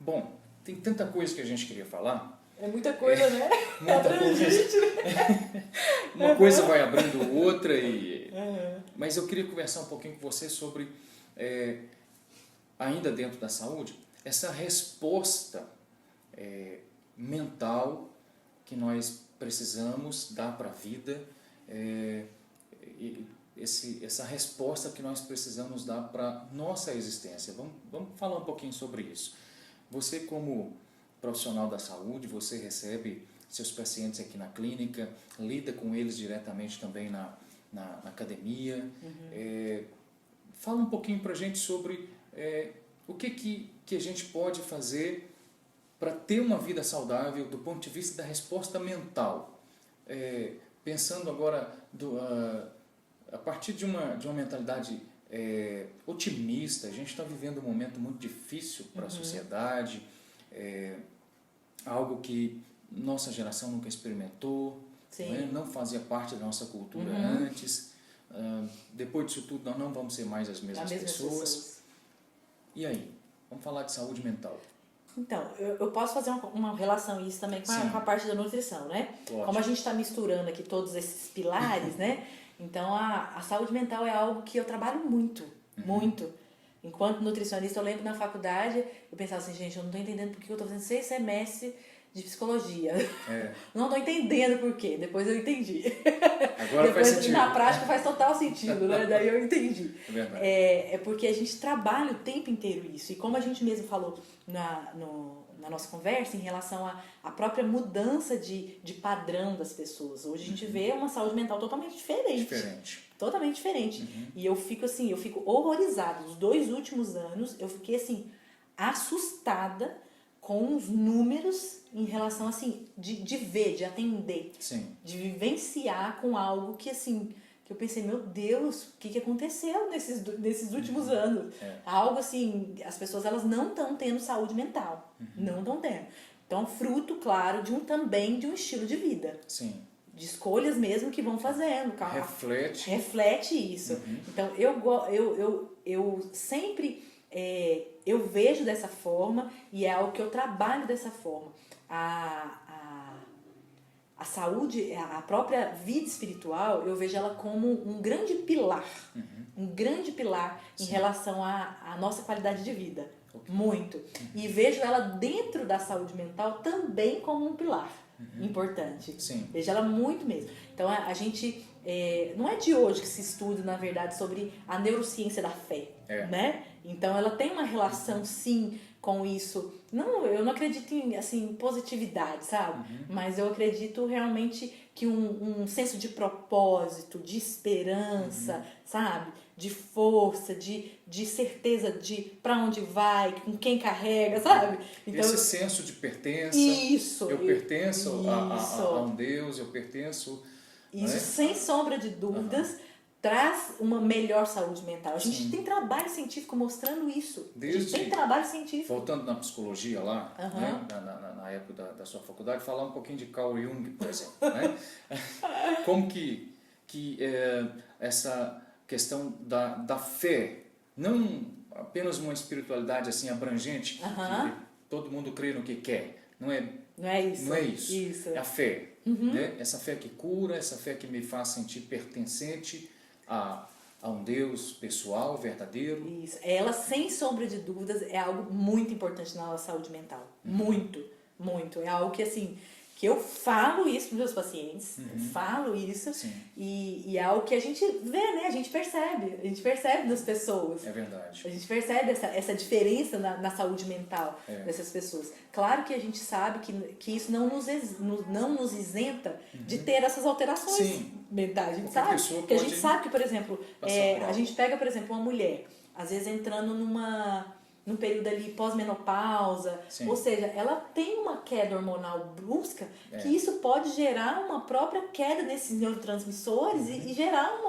Bom, tem tanta coisa que a gente queria falar. É muita coisa, né? Muita coisa. Uma coisa vai abrindo outra. Mas eu queria conversar um pouquinho com você sobre, ainda dentro da saúde, essa resposta mental que nós precisamos dar para a vida, essa resposta que nós precisamos dar para nossa existência. Vamos falar um pouquinho sobre isso. Você, como profissional da saúde, você recebe seus pacientes aqui na clínica, lida com eles diretamente também na academia. Fala um pouquinho para a gente sobre o que a gente pode fazer para ter uma vida saudável do ponto de vista da resposta mental. Pensando agora a partir de uma mentalidade otimista. A gente está vivendo um momento muito difícil para a sociedade, algo que nossa geração nunca experimentou, não fazia parte da nossa cultura antes. Depois disso tudo, nós não vamos ser mais as mesmas pessoas. E aí? Vamos falar de saúde mental. Então, eu posso fazer uma relação isso também com a parte da nutrição, né? Ótimo. Como a gente está misturando aqui todos esses pilares, né? Então, a saúde mental é algo que eu trabalho muito, muito. Enquanto nutricionista, eu lembro na faculdade, eu pensava assim, gente, eu não estou entendendo por que eu estou fazendo 6 semestres de psicologia. Não estou entendendo por quê. Depois eu entendi. Agora depois, faz sentido. Na prática faz total sentido, né? Daí eu entendi. É verdade. É porque a gente trabalha o tempo inteiro isso. E como a gente mesmo falou na nossa conversa, em relação à própria mudança de padrão das pessoas. Hoje a gente vê uma saúde mental totalmente diferente. Totalmente diferente. E eu fico horrorizada. Os 2 últimos anos, eu fiquei assim, assustada com os números em relação, assim, de ver, de atender. Sim. De vivenciar com algo que, assim, que eu pensei, meu Deus, o que aconteceu nesses últimos anos? Algo assim, as pessoas elas não estão tendo saúde mental. Não estão tendo. Então, fruto, claro, também de um estilo de vida. Sim. De escolhas mesmo que vão fazendo. Reflete isso. Então, eu sempre eu vejo dessa forma e é algo que eu trabalho dessa forma. A saúde, a própria vida espiritual, eu vejo ela como um grande pilar. Um grande pilar em relação à nossa qualidade de vida. Muito. E vejo ela dentro da saúde mental também como um pilar importante. Sim. Vejo ela muito mesmo. Então, a gente... não é de hoje que se estuda, na verdade, sobre a neurociência da fé. Né? Então, ela tem uma relação, sim, com isso. Não, eu não acredito em assim, positividade, sabe? Mas eu acredito realmente que um senso de propósito, de esperança, sabe? De força, de certeza de para onde vai, com quem carrega, sabe? Então, esse senso de pertença. Isso. Eu pertenço a um Deus, eu pertenço... Isso, sem sombra de dúvidas, traz uma melhor saúde mental. A gente tem trabalho científico mostrando isso. A gente tem trabalho científico. Voltando na psicologia lá, né, na época da sua faculdade, falar um pouquinho de Carl Jung, por exemplo. Né? Como que essa questão da fé, não apenas uma espiritualidade assim abrangente, que todo mundo crê no que quer. Não é isso. É a fé. Né? Essa fé que cura, essa fé que me faz sentir pertencente a um Deus pessoal, verdadeiro. Isso. Ela, sem sombra de dúvidas, é algo muito importante na nossa saúde mental. Muito, muito. É algo que, assim, que eu falo isso para os meus pacientes, falo isso, e é algo que a gente vê, né? A gente percebe das pessoas. É verdade. A gente percebe essa diferença na saúde mental dessas pessoas. Claro que a gente sabe que isso não nos isenta de ter essas alterações mentais. A gente sabe, porque a gente sabe que, por exemplo, a gente pega, por exemplo, uma mulher, às vezes entrando num período ali pós-menopausa, ou seja, ela tem uma queda hormonal brusca, que isso pode gerar uma própria queda nesses neurotransmissores e gerar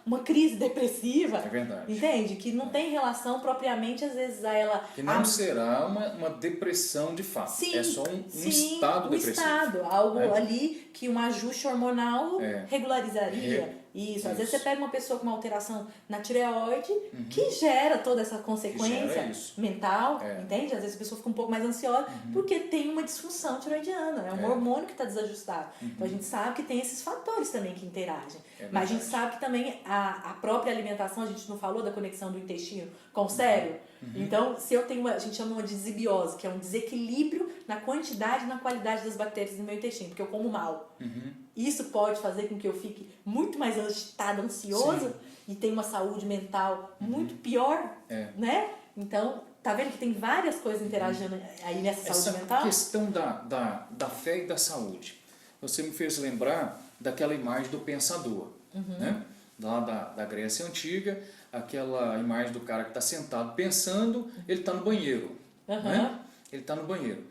uma crise depressiva. É verdade. Entende? Que não tem relação propriamente, às vezes, a ela... Que não será uma depressão de fato. É só um estado depressivo. Algo ali que um ajuste hormonal regularizaria. Isso, às vezes você pega uma pessoa com uma alteração na tireoide que gera toda essa consequência mental, entende? Às vezes a pessoa fica um pouco mais ansiosa porque tem uma disfunção tireoidiana, é um hormônio que está desajustado. Então a gente sabe que tem esses fatores também que interagem. Mas a gente sabe que também a própria alimentação, a gente não falou da conexão do intestino com o cérebro? Então, se eu tenho a gente chama uma desibiose, que é um desequilíbrio na quantidade e na qualidade das bactérias no meu intestino, porque eu como mal. Isso pode fazer com que eu fique muito mais agitada, ansiosa e tenha uma saúde mental muito pior, né? Então, tá vendo que tem várias coisas interagindo aí nessa saúde mental? Essa questão da fé e da saúde, você me fez lembrar daquela imagem do pensador, né? Lá da Grécia Antiga, aquela imagem do cara que está sentado pensando, ele está no banheiro. Né? Ele está no banheiro.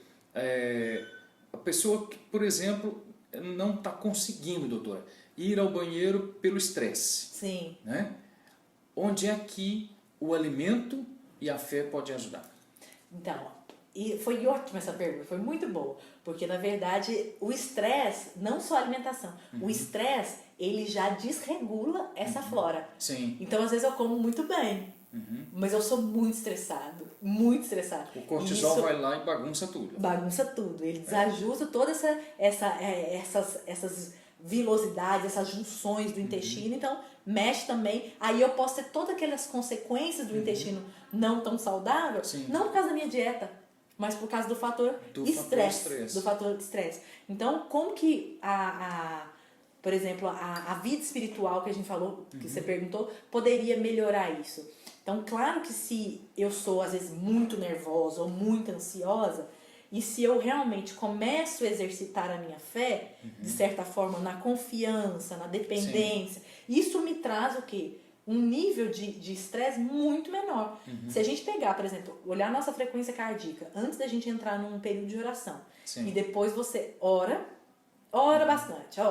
A pessoa que, por exemplo, não está conseguindo, doutora, ir ao banheiro pelo estresse. Sim. Né? Onde é que o alimento e a fé podem ajudar? Então, e foi ótima essa pergunta, foi muito boa. Porque, na verdade, o estresse, não só a alimentação, o estresse, ele já desregula essa flora. Sim. Então, às vezes, eu como muito bem, mas eu sou muito estressado, muito estressado. O cortisol vai lá e bagunça tudo. Bagunça tudo, ele desajusta todas essas vilosidades, essas junções do intestino, então mexe também. Aí eu posso ter todas aquelas consequências do intestino não tão saudável, não por causa da minha dieta, mas por causa do fator estresse. Do fator estresse. Então, como que por exemplo, a vida espiritual que a gente falou, que você perguntou, poderia melhorar isso? Então, claro que se eu sou, às vezes, muito nervosa ou muito ansiosa, e se eu realmente começo a exercitar a minha fé, de certa forma, na confiança, na dependência, isso me traz o quê? Um nível de estresse muito menor. Se a gente pegar, por exemplo, olhar a nossa frequência cardíaca, antes da gente entrar num período de oração, e depois você ora bastante,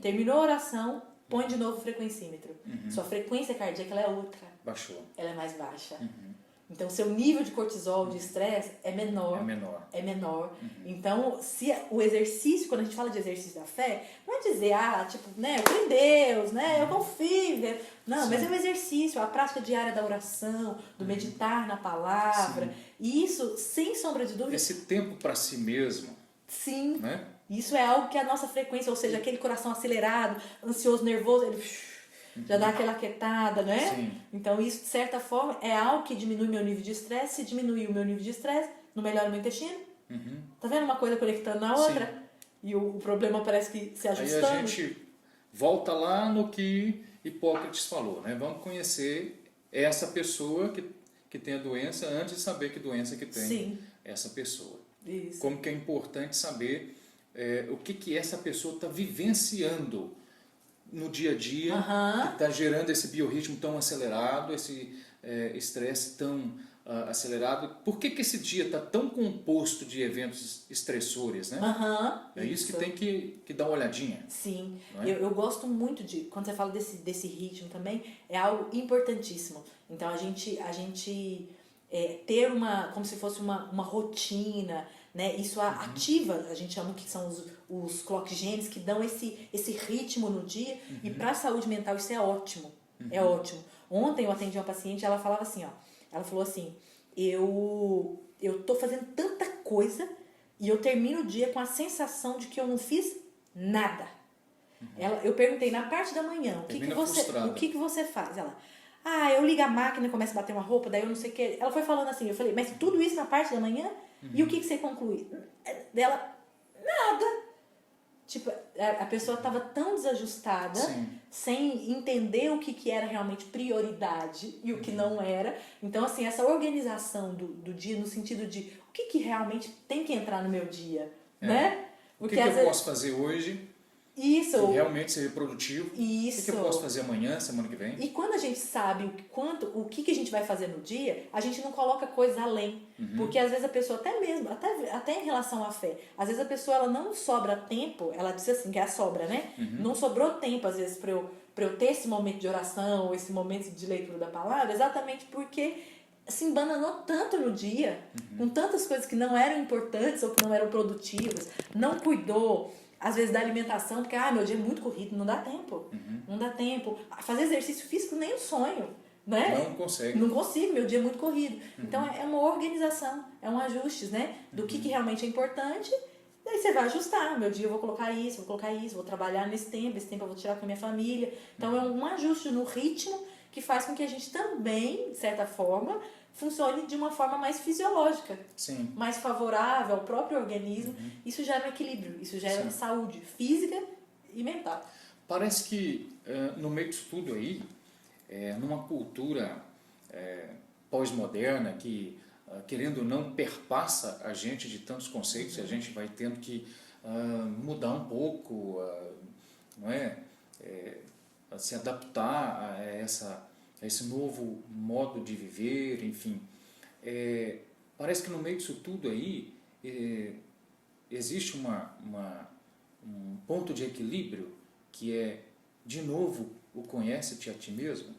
terminou a oração, põe de novo o frequencímetro. Sua frequência cardíaca ela é outra. Baixou. Ela é mais baixa. Então, seu nível de cortisol, de estresse, é menor. É menor. Então, se o exercício, quando a gente fala de exercício da fé, não é dizer, eu creio em Deus, né? Eu confio. Não, mas é um exercício, a prática diária da oração, do meditar na palavra. E isso, sem sombra de dúvida... Esse tempo para si mesmo. Sim. Né? Isso é algo que a nossa frequência, ou seja, aquele coração acelerado, ansioso, nervoso, ele já dá aquela quietada, né? Sim. Então isso, de certa forma, é algo que diminui meu nível de estresse. Se diminuir o meu nível de estresse, não melhora o meu intestino. Tá vendo uma coisa conectando na outra? Sim. E o problema parece que se ajustando. Aí a gente volta lá no que Hipócrates falou, né? Vamos conhecer essa pessoa que tem a doença antes de saber que doença que tem essa pessoa. Isso. Como que é importante saber o que essa pessoa está vivenciando no dia a dia, que está gerando esse biorritmo tão acelerado, esse estresse tão acelerado. Por que esse dia está tão composto de eventos estressores, né? É isso que tem que dar uma olhadinha. Sim, é? eu gosto muito de, quando você fala desse ritmo também, é algo importantíssimo. Então a gente ter como se fosse uma rotina, né? Isso ativa, a gente chama que são os clock genes que dão esse ritmo no dia, e para a saúde mental isso é ótimo, é ótimo. Ontem eu atendi uma paciente, ela falava assim, ela falou assim, eu tô fazendo tanta coisa e eu termino o dia com a sensação de que eu não fiz nada. Eu perguntei na parte da manhã, o que você faz? Ela, eu ligo a máquina e começo a bater uma roupa, daí eu não sei o que. Ela foi falando assim, eu falei, mas tudo isso na parte da manhã? E o que você conclui? Dela, nada. Tipo, a pessoa estava tão desajustada, sem entender o que era realmente prioridade e o que não era. Então, assim, essa organização do dia, no sentido de o que realmente tem que entrar no meu dia, né? Porque o que eu posso fazer hoje Isso. E realmente ser produtivo. Isso. O que eu posso fazer amanhã, semana que vem? E quando a gente sabe o que a gente vai fazer no dia, a gente não coloca coisas além. Porque às vezes a pessoa, até em relação à fé, às vezes a pessoa ela não sobra tempo, ela diz assim, que é a sobra, né? Não sobrou tempo, às vezes, para eu ter esse momento de oração, esse momento de leitura da palavra, exatamente porque se embananou tanto no dia, com tantas coisas que não eram importantes ou que não eram produtivas, não cuidou. às vezes da alimentação, porque meu dia é muito corrido, não dá tempo. Não dá tempo. Fazer exercício físico nem um sonho, né? Não consegue. Não consigo, meu dia é muito corrido. Então é uma organização, é um ajuste, né? Do que realmente é importante. Daí você vai ajustar. Meu dia eu vou colocar isso, vou trabalhar nesse tempo, esse tempo eu vou tirar com a minha família. Então é um ajuste no ritmo que faz com que a gente também, de certa forma, funcione de uma forma mais fisiológica. Sim. Mais favorável ao próprio organismo. Isso gera um equilíbrio, isso gera saúde física e mental. Parece que no meio disso tudo aí, numa cultura pós-moderna que, querendo ou não, perpassa a gente de tantos conceitos, e a gente vai tendo que mudar um pouco, não é? Se adaptar a esse novo modo de viver, enfim. Parece que no meio disso tudo aí existe um ponto de equilíbrio que é, de novo, o conhece-te a ti mesmo.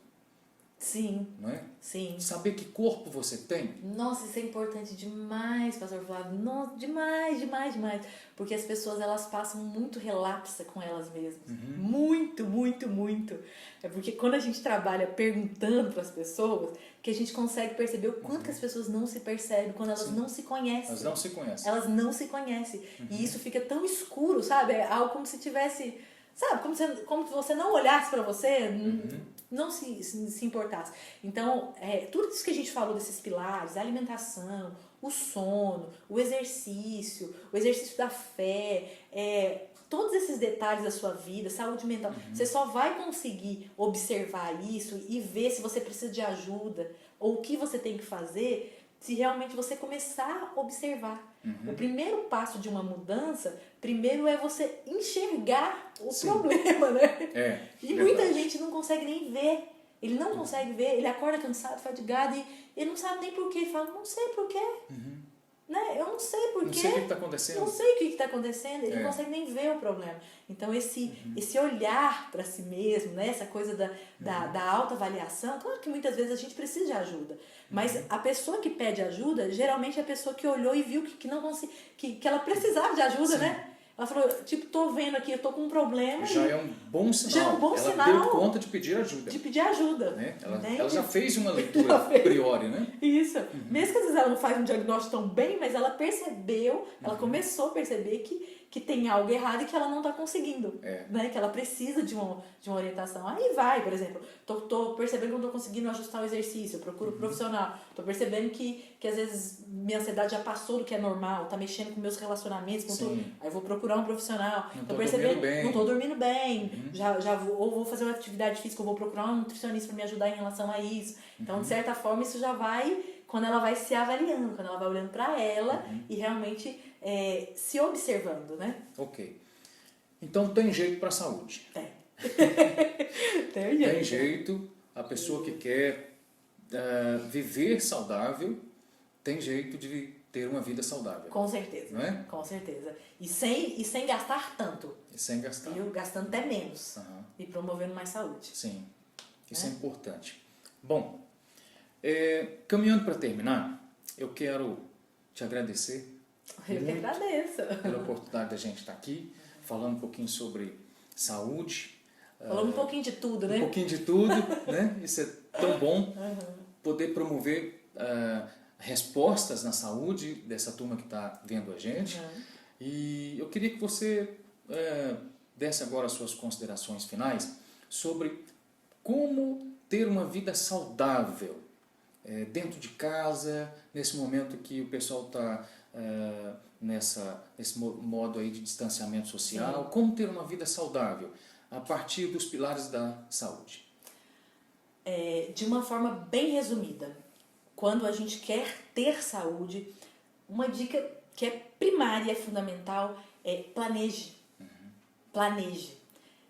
Sim. Não é? Sim. Saber que corpo você tem. Nossa, isso é importante demais, pastor Flávio. Nossa, demais, demais, demais. Porque as pessoas, elas passam muito relapsa com elas mesmas. Muito, muito, muito. É porque quando a gente trabalha perguntando para as pessoas, que a gente consegue perceber o quanto que as pessoas não se percebem, quando elas não se conhecem. Elas não se conhecem. Elas não se conhecem. E isso fica tão escuro, sabe? É algo como se tivesse... Sabe? Como se você não olhasse para você, não se importasse. Então, tudo isso que a gente falou desses pilares, a alimentação, o sono, o exercício da fé, todos esses detalhes da sua vida, saúde mental, você só vai conseguir observar isso e ver se você precisa de ajuda ou o que você tem que fazer se realmente você começar a observar. O primeiro passo de uma mudança, primeiro é você enxergar o problema, né? E muita gente não consegue nem ver. Ele não consegue ver, ele acorda cansado, fadigado e ele não sabe nem por quê. Ele fala, não sei por quê. Né? Eu não sei por quê. Não sei o que está acontecendo. Não sei o que está acontecendo. Ele não consegue nem ver o problema. Então, esse olhar para si mesmo, né? Essa coisa da autoavaliação, claro que muitas vezes a gente precisa de ajuda. Mas a pessoa que pede ajuda, geralmente é a pessoa que olhou e viu que não conseguia, que ela precisava de ajuda, né? Ela falou, tipo, tô vendo aqui, eu tô com um problema. Já é um bom sinal. Já é um bom sinal. Ela deu conta de pedir ajuda. De pedir ajuda. Né? Ela já fez uma leitura a priori, né? Isso. Mesmo que às vezes ela não faz um diagnóstico tão bem, mas ela percebeu, ela começou a perceber que tem algo errado e que ela não está conseguindo. Né? Que ela precisa de uma orientação. Aí vai, por exemplo, tô percebendo que não estou conseguindo ajustar o exercício, eu procuro um profissional. Tô percebendo que às vezes minha ansiedade já passou do que é normal, tá mexendo com meus relacionamentos, aí eu vou procurar um profissional. Tô percebendo, não tô dormindo bem, ou vou fazer uma atividade física, ou vou procurar um nutricionista para me ajudar em relação a isso. Então, de certa forma, isso já vai, quando ela vai se avaliando, quando ela vai olhando para ela e realmente se observando, né? Ok. Então, tem jeito para a saúde. Tem. Tem jeito. Tem jeito. A pessoa que quer viver saudável tem jeito de ter uma vida saudável. Com certeza. Não é? Com certeza. E sem gastar tanto. E sem gastar. E gastando até menos. E promovendo mais saúde. Sim. Isso é importante. Bom, caminhando para terminar, eu quero te agradecer. Eu que agradeço. Pela oportunidade da gente estar aqui, falando um pouquinho sobre saúde. Falando um pouquinho de tudo, né? Um pouquinho de tudo, né? Isso é tão bom. Poder promover respostas na saúde dessa turma que está vendo a gente. E eu queria que você desse agora as suas considerações finais sobre como ter uma vida saudável dentro de casa, nesse momento que o pessoal está nesse modo aí de distanciamento social. Como ter uma vida saudável a partir dos pilares da saúde? De uma forma bem resumida, quando a gente quer ter saúde, uma dica que é primária e é fundamental é planeje. Planeje.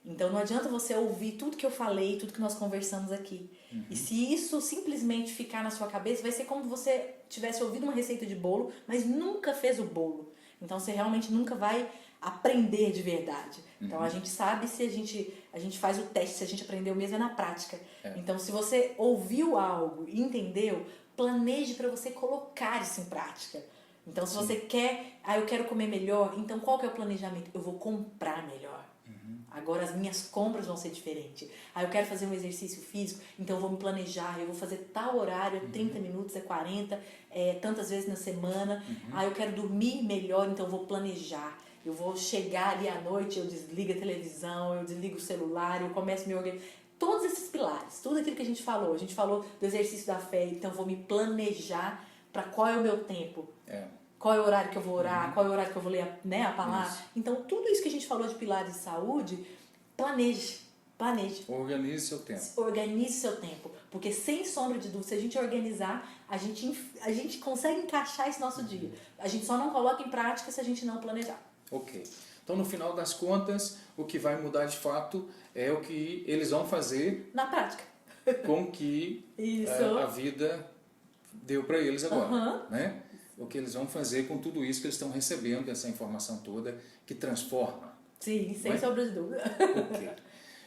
Então não adianta você ouvir tudo que eu falei, tudo que nós conversamos aqui. E se isso simplesmente ficar na sua cabeça, vai ser como se você tivesse ouvido uma receita de bolo, mas nunca fez o bolo. Então você realmente nunca vai aprender de verdade. Então a gente sabe se a gente faz o teste, se a gente aprendeu mesmo na prática. Então se você ouviu algo e entendeu, planeje para você colocar isso em prática. Então, se você quer, eu quero comer melhor, então qual que é o planejamento? Eu vou comprar melhor. Agora as minhas compras vão ser diferentes. Eu quero fazer um exercício físico, então eu vou me planejar, eu vou fazer tal horário, 30 minutos, 40, tantas vezes na semana. Eu quero dormir melhor, então eu vou planejar. Eu vou chegar ali à noite, eu desligo a televisão, eu desligo o celular, eu começo a me organizar. Todos esses pilares, tudo aquilo que a gente falou do exercício da fé, então eu vou me planejar para qual é o meu tempo. Qual é o horário que eu vou orar, qual é o horário que eu vou ler a palavra. Isso. Então, tudo isso que a gente falou de pilares de saúde, planeje. Organize seu tempo. Organize seu tempo. Porque, sem sombra de dúvida, se a gente organizar, a gente consegue encaixar esse nosso dia. A gente só não coloca em prática se a gente não planejar. Ok. Então, no final das contas, o que vai mudar de fato é o que eles vão fazer na prática. Com que a vida deu para eles agora. Né? O que eles vão fazer com tudo isso que eles estão recebendo, essa informação toda que transforma. Sim, sem sombra de dúvida. Ok.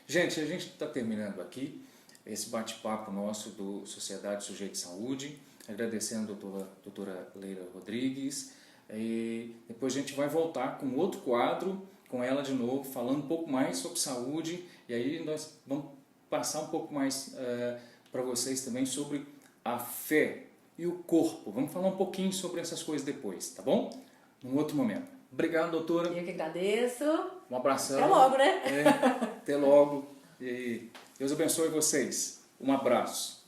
Gente, a gente está terminando aqui esse bate-papo nosso do Sociedade Sujeito de Saúde, agradecendo a doutora Leila Rodrigues. E depois a gente vai voltar com outro quadro, com ela de novo, falando um pouco mais sobre saúde, e aí nós vamos passar um pouco mais para vocês também sobre a fé e o corpo. Vamos falar um pouquinho sobre essas coisas depois, tá bom? Num outro momento. Obrigado, doutora. Eu que agradeço. Um abração. Até logo, né? Até logo. E Deus abençoe vocês. Um abraço.